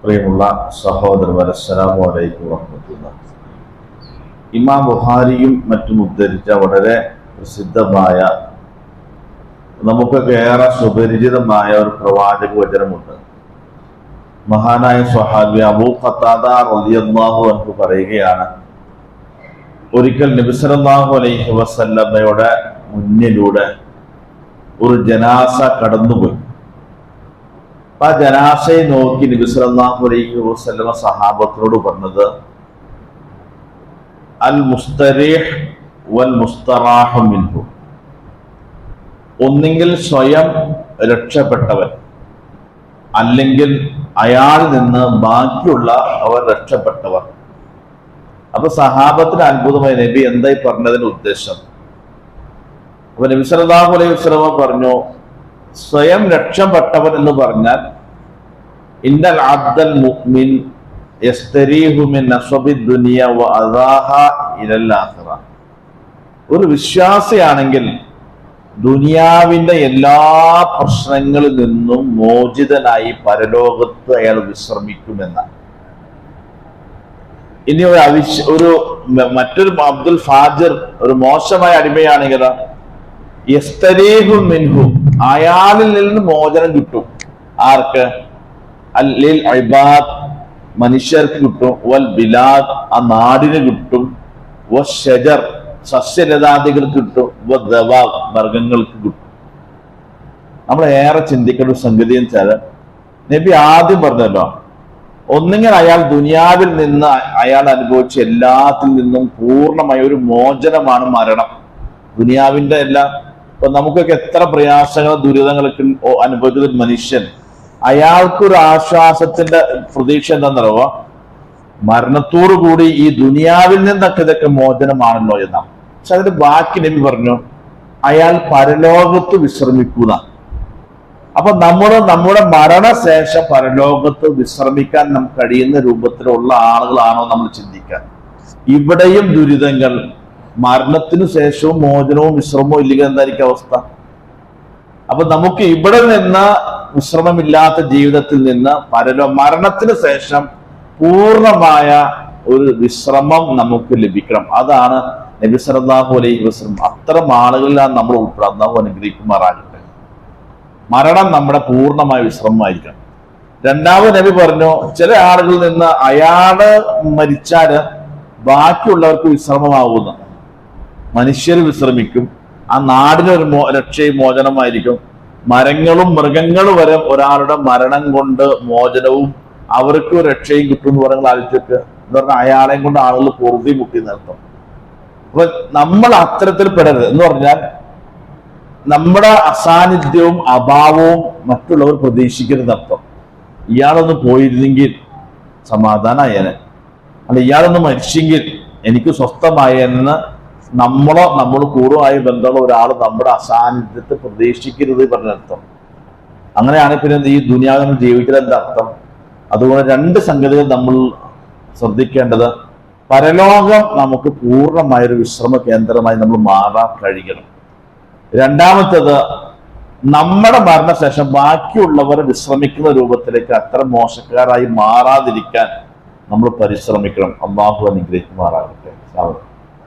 പ്രിയമുള്ള സഹോദരന്മാരെ, അസ്സലാമു അലൈക്കും വറഹ്മത്തുള്ളാഹി. ഇമാം ബുഖാരിയും മറ്റും ഉദ്ധരിച്ച വളരെ പ്രസിദ്ധമായ, നമുക്കൊക്കെ ഏറെ സുപരിചിതമായ ഒരു പ്രവാചക വചനമുണ്ട്. മഹാനായ സ്വഹാബി അബൂ ഖത്താദ റളിയല്ലാഹു അൻഹു പറയുകയാണ്, ഒരിക്കൽ നബി സല്ലല്ലാഹു അലൈഹി വസല്ലമയുടെ മുന്നിലൂടെ ഒരു ജനാസ കടന്നുപോയി. ആ ജനാസയെ നോക്കി നബി സല്ലല്ലാഹു അലൈഹി വസല്ലമ സഹാബത്തിനോട് പറഞ്ഞത്, അൽ മുസ്തരീഹ് വൽ മുസ്തറാഹു മിൻഹു. ഒന്നെങ്കിൽ സ്വയം രക്ഷപ്പെട്ടവൻ, അല്ലെങ്കിൽ അയാളിൽ നിന്ന് ബാക്കിയുള്ള അവർ രക്ഷപ്പെട്ടവർ. അപ്പൊ സഹാബത്തിന് അത്ഭുതമായി, നബി എന്തായി പറഞ്ഞതിന്റെ ഉദ്ദേശം? അപ്പൊ നബി സല്ലല്ലാഹു അലൈഹി വസല്ലമ പറഞ്ഞു, സ്വയം രക്ഷപ്പെട്ടവൻ എന്ന് പറഞ്ഞാൽ ഇന്നൽ അബ്ദൽ മുഅ്മിൻ യസ്തരീഹു മിൻ നസബി ദുനിയ വ അദാഹ ഇലൽ ആഖിറ. ഒരു വിശ്വാസിയാണെങ്കിൽ ദുനിയാവിന്റെ എല്ലാ പ്രശ്നങ്ങളിൽ നിന്നും മോചിതനായി പരലോകത്ത് അയാൾ വിശ്രമിക്കുമെന്നാണ്. ഇനി ഒരു മറ്റൊരു അബ്ദുൽ ഫാജിർ, ഒരു മോശമായ അടിമയാണെങ്കിൽ യസ്തരീഹു മിൻഹു, അയാളിൽ നിന്ന് മോചനം കിട്ടും. ആർക്ക്? അല്ലിൽ ഇബാദ്, മനുഷ്യർക്ക് കിട്ടും. വൽ ബിലാദ്, ആ നാടിന് കിട്ടും. വശജർ, സസ്യലതാദികൾക്ക് കിട്ടും. വദവാബ്, മൃഗങ്ങൾക്ക് കിട്ടും. നമ്മൾ ഏറെ ചിന്തിക്കേണ്ട ഒരു സംഗതി എന്ന് വെച്ചാൽ, നബി ആദ്യം പറഞ്ഞല്ലോ, ഒന്നുകിൽ അയാൾ ദുനിയാവിൽ നിന്ന് അയാൾ അനുഭവിച്ച എല്ലാത്തിൽ നിന്നും പൂർണ്ണമായ ഒരു മോചനമാണ് മരണം. ദുനിയാവിന്റെ എല്ലാം, ഇപ്പൊ നമുക്കൊക്കെ എത്ര പ്രയാസങ്ങൾ ദുരിതങ്ങളൊക്കെ അനുഭവിക്കുന്ന ഒരു മനുഷ്യൻ, അയാൾക്കൊരു ആശ്വാസത്തിന്റെ പ്രതീക്ഷ എന്താണെന്നറിയോ? മരണത്തോടു കൂടി ഈ ദുനിയാവിൽ നിന്നൊക്കെ ഇതൊക്കെ മോചനമാണല്ലോ എന്നാണ്. പക്ഷെ അതിന്റെ ബാക്കി നബി പറഞ്ഞു, അയാൾ പരലോകത്ത് വിശ്രമിക്കുക. അപ്പൊ നമ്മുടെ മരണശേഷം പരലോകത്ത് വിശ്രമിക്കാൻ നമുക്ക് കഴിയുന്ന രൂപത്തിലുള്ള ആളുകളാണോ നമ്മൾ ചിന്തിക്കാൻ? ഇവിടെയും ദുരിതങ്ങൾ, മരണത്തിനു ശേഷവും മോചനവും വിശ്രമവും ഇല്ലെങ്കിൽ എന്തായിരിക്കും അവസ്ഥ? അപ്പൊ നമുക്ക് ഇവിടെ നിന്ന് വിശ്രമമില്ലാത്ത ജീവിതത്തിൽ നിന്ന് മരണത്തിന് ശേഷം പൂർണ്ണമായ ഒരു വിശ്രമം നമുക്ക് ലഭിക്കണം. അതാണ് നബി സല്ലല്ലാഹു അലൈഹി വസല്ലം. അത്തരം ആളുകളിലാണ് നമ്മൾ ഉൾപ്പെടുക. അല്ലാഹു അനുഗ്രഹിക്കുമാറാകട്ടെ. മരണം നമ്മുടെ പൂർണ്ണമായ വിശ്രമമായിരിക്കണം. രണ്ടാമത് നബി പറഞ്ഞു, ചില ആളുകളിൽ നിന്ന് അയാള് മരിച്ചാല് ബാക്കിയുള്ളവർക്ക് വിശ്രമമാകുന്ന, മനുഷ്യർ വിശ്രമിക്കും, ആ നാടിനൊരു രക്ഷയും മോചനമായിരിക്കും. മരങ്ങളും മൃഗങ്ങളും വരെ ഒരാളുടെ മരണം കൊണ്ട് മോചനവും അവർക്ക് രക്ഷയും കിട്ടും എന്ന് പറയുന്നത് ആലോചിച്ചൊക്കെ. എന്ന് പറഞ്ഞാൽ അയാളെയും കൊണ്ട് ആളുകൾ പൊറുതി മുട്ടി നിർത്തും. അപ്പൊ നമ്മൾ അത്തരത്തിൽ പെടരുത്. എന്ന് പറഞ്ഞാൽ നമ്മുടെ അസാന്നിധ്യവും അഭാവവും മറ്റുള്ളവർ പ്രതീക്ഷിക്കരുത് അർത്ഥം. ഇയാളൊന്ന് പോയിരുന്നെങ്കിൽ സമാധാനമായേനെ, അല്ല ഇയാളൊന്ന് മരിച്ചെങ്കിൽ എനിക്ക് സ്വസ്ഥമായെന്ന് നമ്മൾ കൂടുതലായി ബന്ധമുള്ള ഒരാൾ നമ്മുടെ അസാന്നിധ്യത്തെ പ്രതീക്ഷിക്കരുത് പറഞ്ഞർത്ഥം. അങ്ങനെയാണ് പിന്നെ ഈ ദുനിയാവിൽ നമ്മൾ ജീവിക്കുന്നത് എന്താ അർത്ഥം? അതുകൊണ്ട് രണ്ട് സംഗതികൾ നമ്മൾ ശ്രദ്ധിക്കേണ്ടത്, പരലോകം നമുക്ക് പൂർണ്ണമായൊരു വിശ്രമ കേന്ദ്രമായി നമ്മൾ മാറാൻ കഴിയണം. രണ്ടാമത്തേത്, നമ്മുടെ മരണശേഷം ബാക്കിയുള്ളവർ വിശ്രമിക്കുന്ന രൂപത്തിലേക്ക് അത്തരം മോശക്കാരായി മാറാതിരിക്കാൻ നമ്മൾ പരിശ്രമിക്കണം. അല്ലാഹു അനുഗ്രഹിക്കുമാറാകട്ടെ.